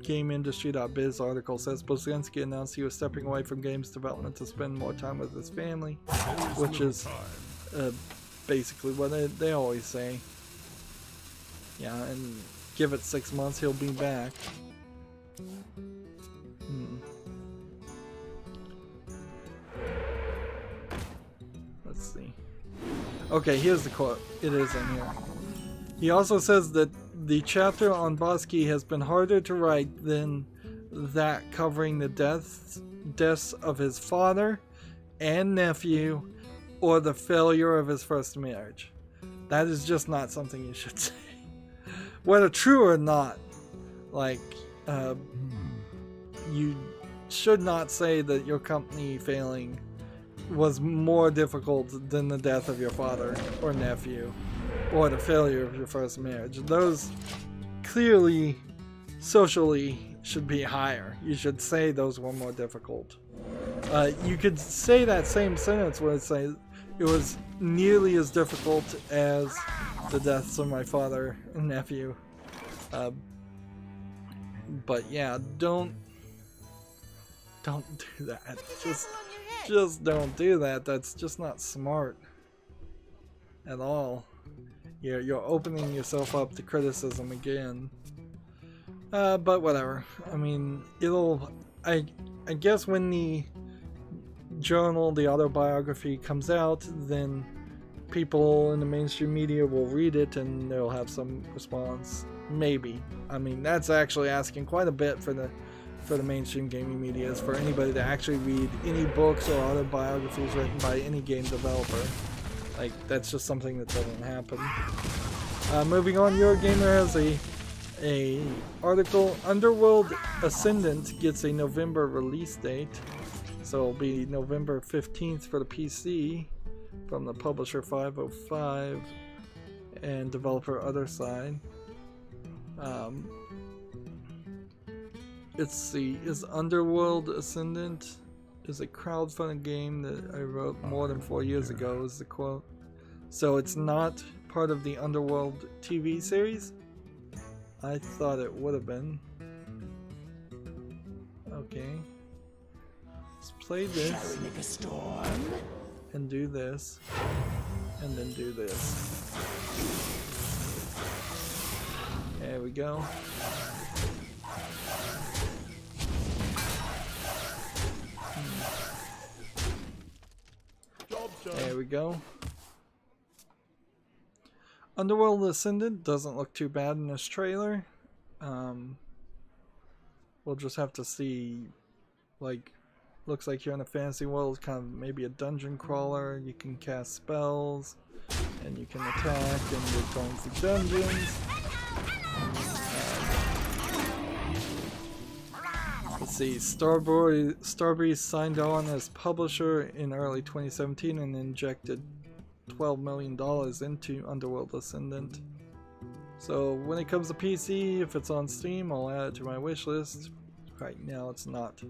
GameIndustry.biz article says Bleszinski announced he was stepping away from games development to spend more time with his family, which is basically what they always say. Yeah, and give it 6 months, he'll be back. Let's see. Okay, here's the quote. It is in here. He also says that the chapter on Boss Key has been harder to write than that covering the deaths of his father and nephew, or the failure of his first marriage. That is just not something you should say. Whether true or not, like, you should not say that your company failing was more difficult than the death of your father or nephew, or the failure of your first marriage. Those clearly, socially, should be higher. You should say those were more difficult. You could say that same sentence where it says it was nearly as difficult as the deaths of my father and nephew. But yeah, don't do that. Just don't do that. That's just not smart at all. You're opening yourself up to criticism again. But whatever. I mean, I guess when the journal, the autobiography, comes out, then people in the mainstream media will read it and they'll have some response. Maybe. I mean, that's actually asking quite a bit for the mainstream gaming media, is for anybody to actually read any books or autobiographies written by any game developer. Like, that's just something that doesn't happen. Moving on, Eurogamer has a article. Underworld Ascendant gets a November release date, so it'll be November 15th for the PC from the publisher 505 and developer Other Side. Let's see, is Underworld Ascendant is a crowdfunded game that I wrote more than 4 years ago, is the quote. So it's not part of the Underworld TV series? I thought it would have been. Okay. Let's play this. Make a storm. And do this. And then do this. There we go. There we go. Underworld Ascendant doesn't look too bad in this trailer. We'll just have to see, like, looks like you're in a fantasy world, kind of maybe a dungeon crawler. You can cast spells, and you can attack, and you're going through dungeons. Let's see, Starbreeze signed on as publisher in early 2017 and injected $12 million into Underworld Ascendant. So when it comes to PC, if it's on Steam, I'll add it to my wish list. Right now it's not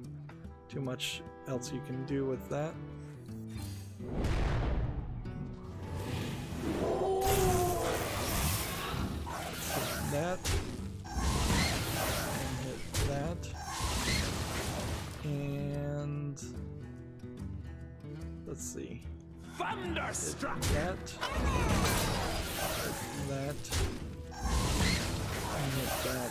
too much else you can do with that. Hit that. And hit that. And let's see. Thunderstruck! Hit that. And hit that.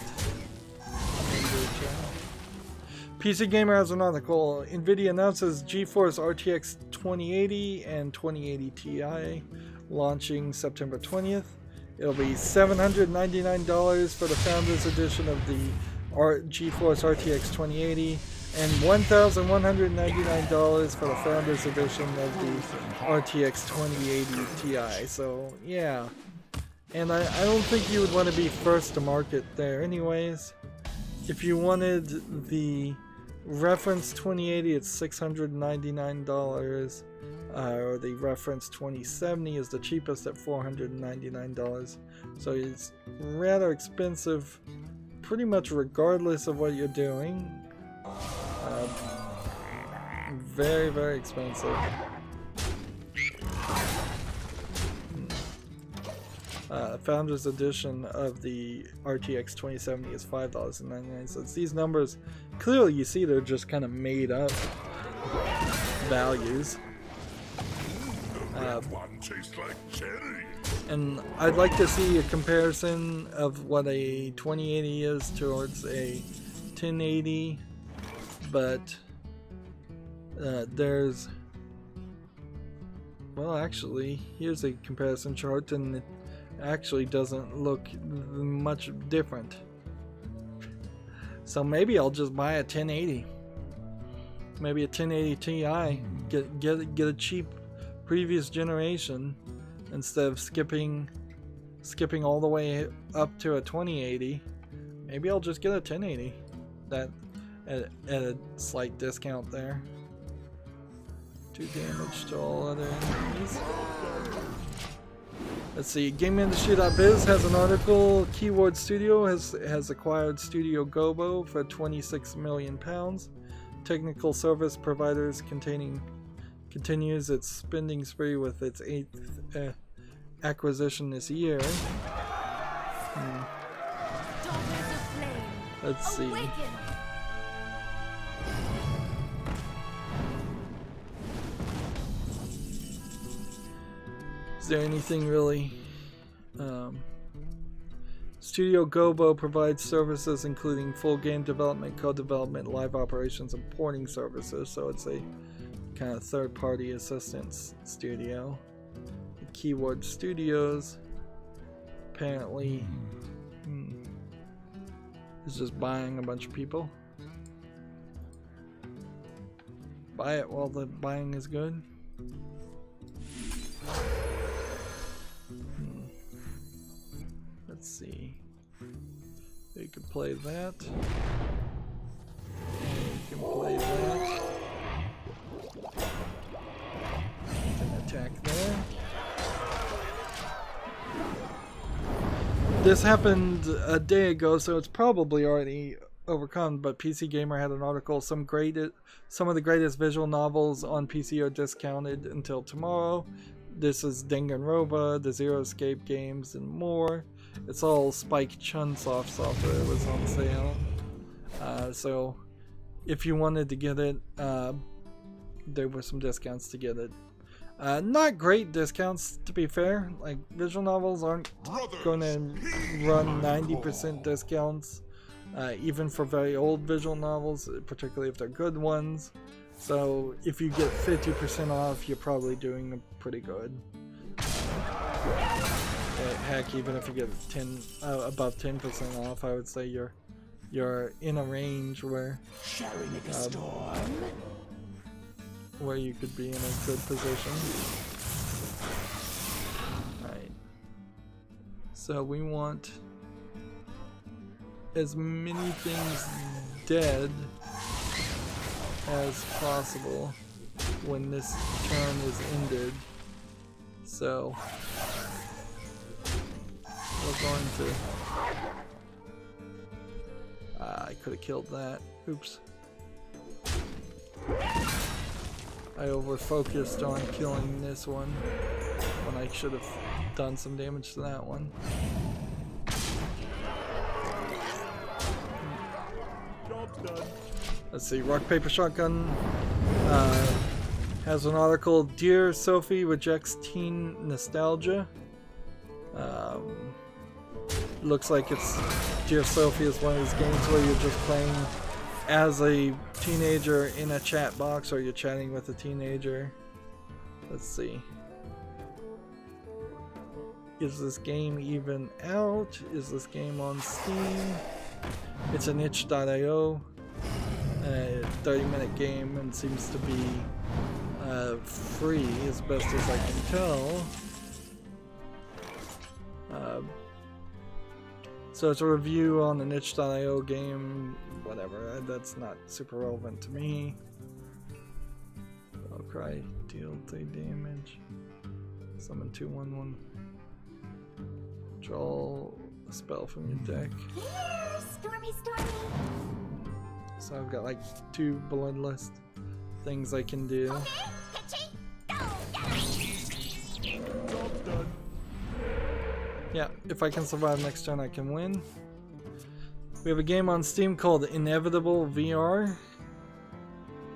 PC Gamer has an article. NVIDIA announces GeForce RTX 2080 and 2080 Ti launching September 20th. It'll be $799 for the Founders Edition of the GeForce RTX 2080 and $1,199 for the Founders Edition of the RTX 2080 Ti. So yeah, and I don't think you would want to be first to market there anyways. If you wanted the reference 2080, it's $699, or the reference 2070 is the cheapest at $499. So it's rather expensive, pretty much regardless of what you're doing. Very, very expensive. Founders Edition of the RTX 2070 is $5.99. These numbers, clearly you see they're just kind of made up values. One tastes like cherry. And I'd like to see a comparison of what a 2080 is towards a 1080, but there's, well, actually, here's a comparison chart, and it actually doesn't look much different. So maybe I'll just buy a 1080, maybe a 1080 Ti, get a cheap previous generation instead of skipping all the way up to a 2080. Maybe I'll just get a 1080 that at a slight discount there. 2 damage to all other enemies. Let's see, GameIndustry.biz has an article. Keyword Studio has acquired Studio Gobo for £26 million. Technical service providers continues its spending spree with its 8th acquisition this year. Let's see. Is there anything really? Studio Gobo provides services including full game development, co-development, live operations, and porting services. So it's a kind of third-party assistance studio. Keyword Studios apparently is just buying a bunch of people. Buy it while the buying is good. Let's see. You can play that. And you can play that. You can attack there. This happened a day ago, so it's probably already overcome, but PC Gamer had an article. Some of the greatest visual novels on PC are discounted until tomorrow. This is Danganronpa, the Zero Escape games, and more. It's all Spike Chunsoft software. It was on sale. So if you wanted to get it, there were some discounts to get it. Not great discounts, to be fair. Like, visual novels aren't going to run 90% discounts, even for very old visual novels, particularly if they're good ones. So if you get 50% off, you're probably doing pretty good. Heck, even if you get above 10% off, I would say you're in a range where where you could be in a good position. Alright. So we want as many things dead as possible when this turn is ended. So we're going to... I could have killed that. Oops. I over-focused on killing this one when I should have done some damage to that one. Job's done. Let's see, Rock Paper Shotgun has an article, Dear Sophie rejects teen nostalgia. Looks like it's Dear Sophie is one of these games where you're just playing as a teenager in a chat box, or you're chatting with a teenager. Let's see. Is this game even out? Is this game on Steam? It's an itch.io 30-minute game and seems to be free as best as I can tell. So it's a review on an itch.io game, whatever, that's not super relevant to me. Cry, deal 3 damage. Summon 2/1/1. Draw a spell from your deck. Here, Stormy, Stormy. So I've got like 2 bloodlust things I can do. Okay, pitchy, go, get it. Job's done. Yeah, if I can survive next turn, I can win. We have a game on Steam called Inevitable VR.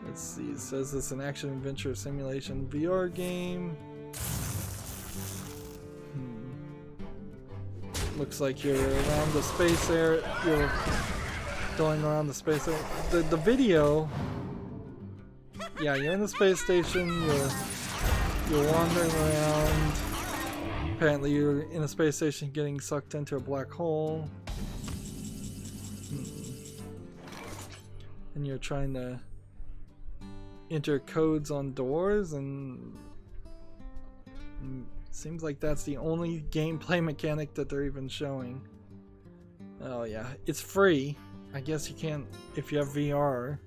Let's see, it says it's an action adventure simulation VR game. Looks like you're around the space area. You're going around the space area. The video. Yeah, you're in the space station. You're wandering around. Apparently, you're in a space station getting sucked into a black hole. And you're trying to enter codes on doors, and seems like that's the only gameplay mechanic that they're even showing. Oh yeah, it's free. I guess you can't, if you have VR,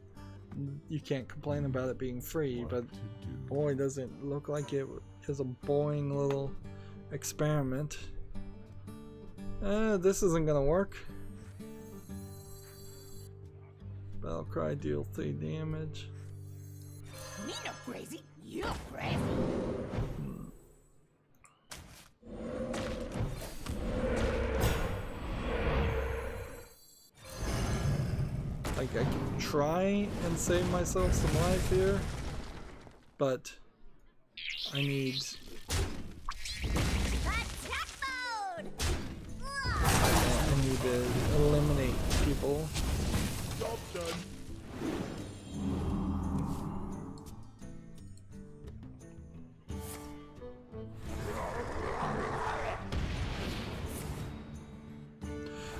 you can't complain about it being free, but boy, does it look like it is a boring little experiment. This isn't gonna work. Battle Cry, deal 3 damage. Me no crazy, you crazy. Like, I can try and save myself some life here, but I need... Attack mode! I need to eliminate people. Job's done.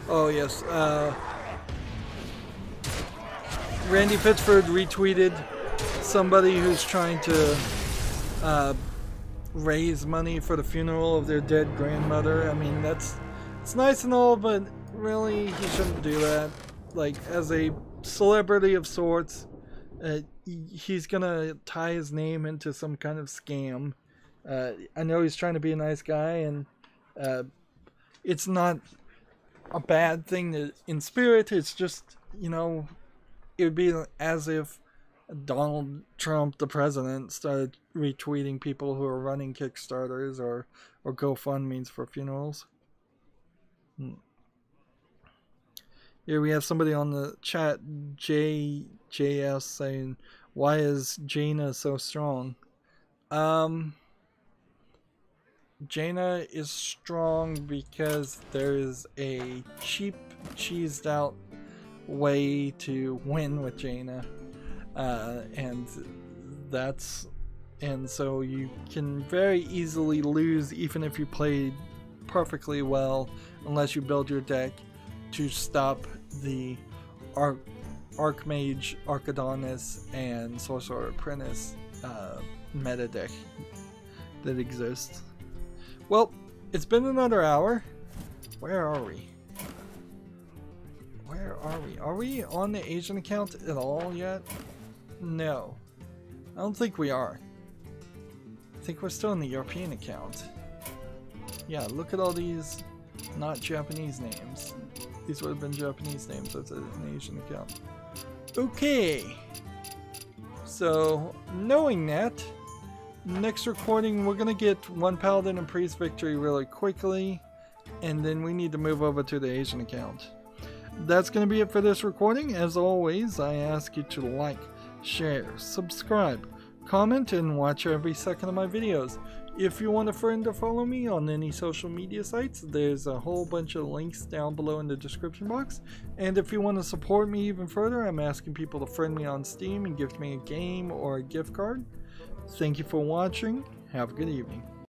Oh yes, Randy Pittsford retweeted somebody who's trying to raise money for the funeral of their dead grandmother. I mean, it's nice and all, but really he shouldn't do that. Like, as a celebrity of sorts, he's gonna tie his name into some kind of scam. I know he's trying to be a nice guy, and it's not a bad thing in spirit. It's just, you know, it would be as if Donald Trump, the president, started retweeting people who are running Kickstarters or GoFundMes for funerals. Here we have somebody on the chat, JS, saying, why is Jaina so strong? Jaina is strong because there is a cheap, cheesed out way to win with Jaina, and so you can very easily lose even if you played perfectly well, unless you build your deck to stop the Archmage, Archidonus, and Sorcerer Apprentice meta deck that exists. Well, it's been another hour. Where are we? Where are we? Are we on the Asian account at all yet? No. I don't think we are. I think we're still in the European account. Yeah, look at all these not Japanese names. These would have been Japanese names as an Asian account. Okay. So, knowing that, next recording we're going to get one Paladin and Priest victory really quickly, and then we need to move over to the Asian account. That's going to be it for this recording. As always, I ask you to like, share, subscribe, comment, and watch every second of my videos. If you want a friend to follow me on any social media sites, there's a whole bunch of links down below in the description box. And if you want to support me even further, I'm asking people to friend me on Steam and gift me a game or a gift card. Thank you for watching. Have a good evening.